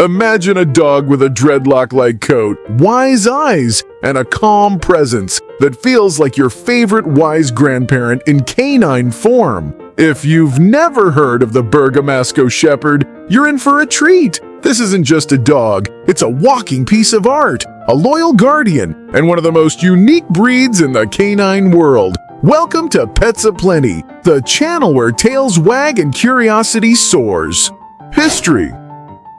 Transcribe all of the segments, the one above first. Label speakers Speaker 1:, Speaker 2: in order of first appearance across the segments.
Speaker 1: Imagine a dog with a dreadlock-like coat, wise eyes, and a calm presence that feels like your favorite wise grandparent in canine form. If you've never heard of the Bergamasco Shepherd, you're in for a treat. This isn't just a dog, it's a walking piece of art, a loyal guardian, and one of the most unique breeds in the canine world. Welcome to Pets Aplenty, the channel where tails wag and curiosity soars. History.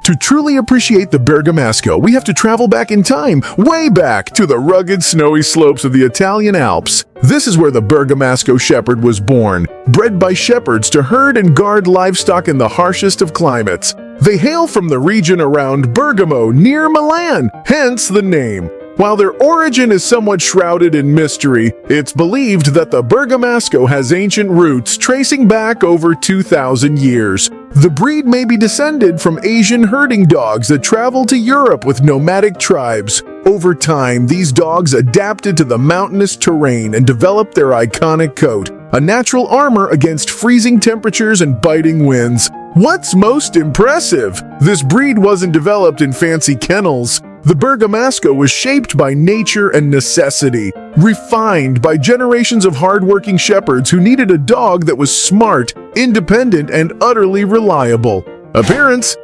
Speaker 1: To truly appreciate the Bergamasco, we have to travel back in time, way back to the rugged snowy slopes of the Italian Alps. This is where the Bergamasco Shepherd was born, bred by shepherds to herd and guard livestock in the harshest of climates. They hail from the region around Bergamo, near Milan, hence the name. While their origin is somewhat shrouded in mystery, it's believed that the Bergamasco has ancient roots tracing back over 2,000 years. The breed may be descended from Asian herding dogs that traveled to Europe with nomadic tribes. Over time, these dogs adapted to the mountainous terrain and developed their iconic coat, a natural armor against freezing temperatures and biting winds. What's most impressive? This breed wasn't developed in fancy kennels. The Bergamasco was shaped by nature and necessity, refined by generations of hardworking shepherds who needed a dog that was smart, independent, and utterly reliable. Appearance.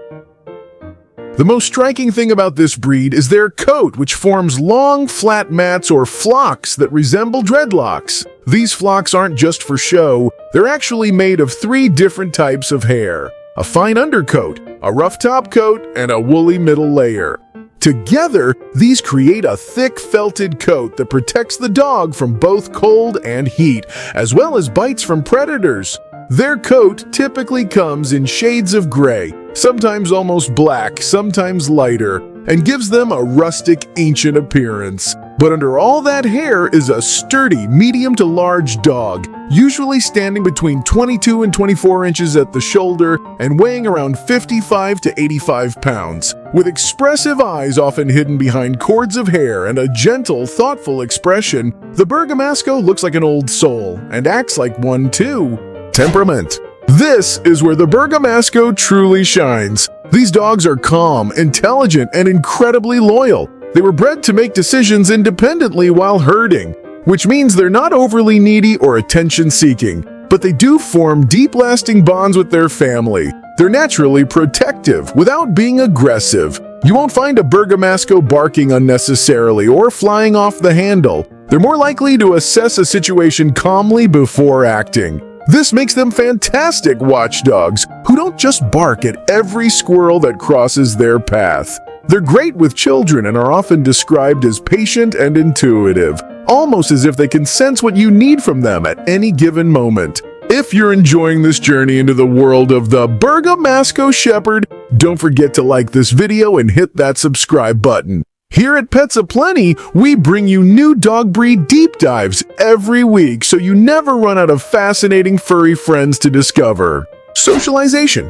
Speaker 1: The most striking thing about this breed is their coat, which forms long, flat mats or flocks that resemble dreadlocks. These flocks aren't just for show, they're actually made of 3 different types of hair: a fine undercoat, a rough top coat, and a woolly middle layer. Together, these create a thick felted coat that protects the dog from both cold and heat, as well as bites from predators. Their coat typically comes in shades of gray, sometimes almost black, sometimes lighter, and gives them a rustic, ancient appearance. But under all that hair is a sturdy, medium to large dog, usually standing between 22 and 24 inches at the shoulder and weighing around 55 to 85 pounds. With expressive eyes often hidden behind cords of hair and a gentle, thoughtful expression, the Bergamasco looks like an old soul and acts like one too. Temperament. This is where the Bergamasco truly shines. These dogs are calm, intelligent, and incredibly loyal. They were bred to make decisions independently while herding, which means they're not overly needy or attention-seeking, but they do form deep-lasting bonds with their family. They're naturally protective without being aggressive. You won't find a Bergamasco barking unnecessarily or flying off the handle. They're more likely to assess a situation calmly before acting. This makes them fantastic watchdogs who don't just bark at every squirrel that crosses their path. They're great with children and are often described as patient and intuitive, almost as if they can sense what you need from them at any given moment. If you're enjoying this journey into the world of the Bergamasco Shepherd, don't forget to like this video and hit that subscribe button. Here at Pets Aplenty, we bring you new dog breed deep dives every week so you never run out of fascinating furry friends to discover. Socialization.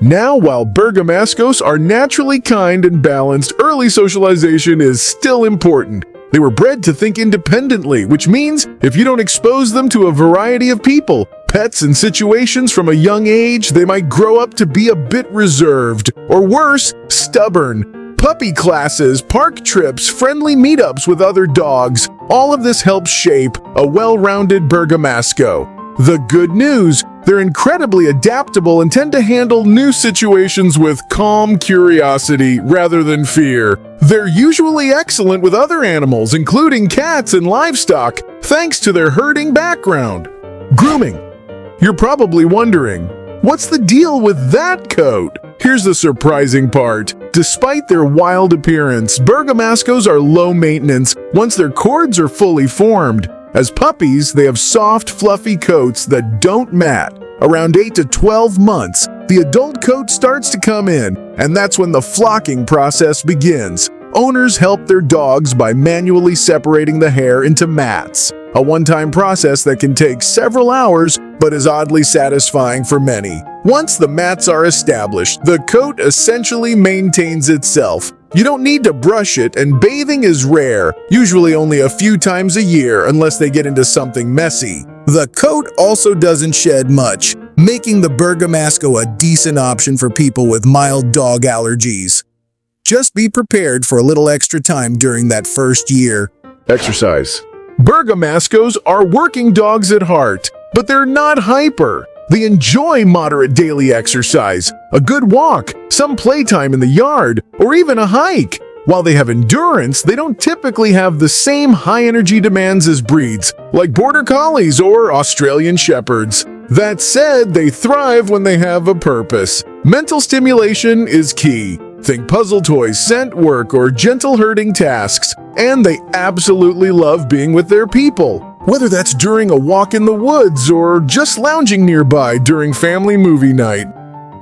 Speaker 1: Now, while Bergamascos are naturally kind and balanced, early socialization is still important. They were bred to think independently, which means if you don't expose them to a variety of people, pets, and situations from a young age, they might grow up to be a bit reserved, or worse, stubborn. Puppy classes, park trips, friendly meetups with other dogs, all of this helps shape a well-rounded Bergamasco. The good news, they're incredibly adaptable and tend to handle new situations with calm curiosity rather than fear. They're usually excellent with other animals, including cats and livestock, thanks to their herding background. Grooming. You're probably wondering, what's the deal with that coat? Here's the surprising part. Despite their wild appearance, Bergamascos are low maintenance once their cords are fully formed. As puppies, they have soft, fluffy coats that don't mat. Around 8 to 12 months, the adult coat starts to come in, and that's when the flocking process begins. Owners help their dogs by manually separating the hair into mats, a one-time process that can take several hours but is oddly satisfying for many. Once the mats are established, the coat essentially maintains itself. You don't need to brush it, and bathing is rare, usually only a few times a year unless they get into something messy. The coat also doesn't shed much, making the Bergamasco a decent option for people with mild dog allergies.
Speaker 2: Just be prepared for a little extra time during that first year.
Speaker 1: Exercise. Bergamascos are working dogs at heart, but they're not hyper. They enjoy moderate daily exercise, a good walk, some playtime in the yard, or even a hike. While they have endurance, they don't typically have the same high-energy demands as breeds, like Border Collies or Australian Shepherds. That said, they thrive when they have a purpose. Mental stimulation is key. Think puzzle toys, scent work, or gentle herding tasks. And they absolutely love being with their people, whether that's during a walk in the woods or just lounging nearby during family movie night.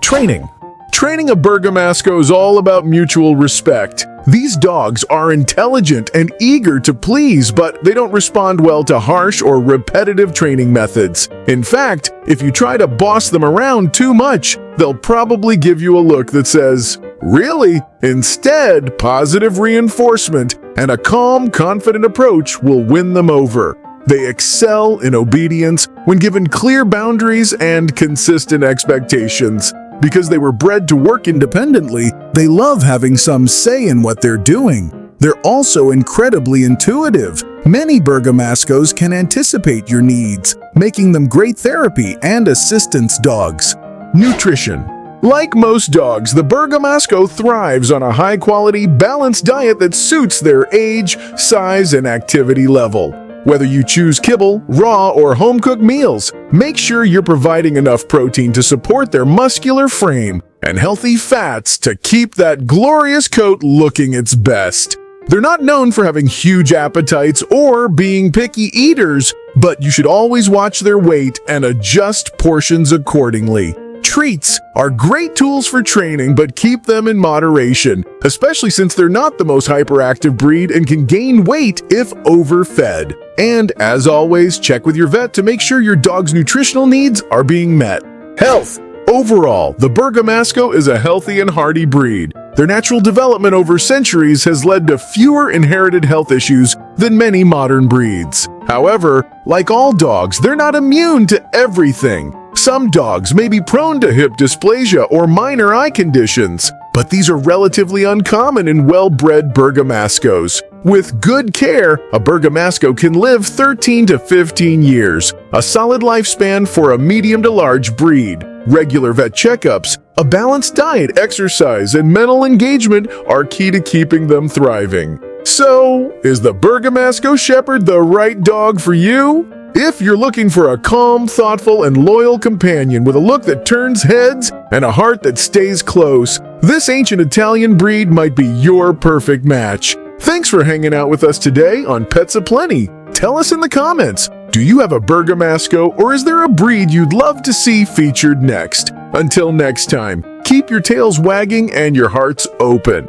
Speaker 1: Training. Training a Bergamasco is all about mutual respect. These dogs are intelligent and eager to please, but they don't respond well to harsh or repetitive training methods. In fact, if you try to boss them around too much, they'll probably give you a look that says, "Really?" Instead, positive reinforcement and a calm, confident approach will win them over. They excel in obedience when given clear boundaries and consistent expectations. Because they were bred to work independently, they love having some say in what they're doing. They're also incredibly intuitive. Many Bergamascos can anticipate your needs, making them great therapy and assistance dogs. Nutrition. Like most dogs, the Bergamasco thrives on a high-quality, balanced diet that suits their age, size, and activity level. Whether you choose kibble, raw, or home-cooked meals, make sure you're providing enough protein to support their muscular frame and healthy fats to keep that glorious coat looking its best. They're not known for having huge appetites or being picky eaters, but you should always watch their weight and adjust portions accordingly. Treats are great tools for training, but keep them in moderation, especially since they're not the most hyperactive breed and can gain weight if overfed. And as always, check with your vet to make sure your dog's nutritional needs are being met. Health. Overall, the Bergamasco is a healthy and hardy breed. Their natural development over centuries has led to fewer inherited health issues than many modern breeds. However, like all dogs, they're not immune to everything. Some dogs may be prone to hip dysplasia or minor eye conditions, but these are relatively uncommon in well-bred Bergamascos. With good care, a Bergamasco can live 13 to 15 years, a solid lifespan for a medium to large breed. Regular vet checkups, a balanced diet, exercise, and mental engagement are key to keeping them thriving. So, is the Bergamasco Shepherd the right dog for you? If you're looking for a calm, thoughtful, and loyal companion with a look that turns heads and a heart that stays close, this ancient Italian breed might be your perfect match. Thanks for hanging out with us today on Pets Aplenty. Tell us in the comments, do you have a Bergamasco or is there a breed you'd love to see featured next? Until next time, keep your tails wagging and your hearts open.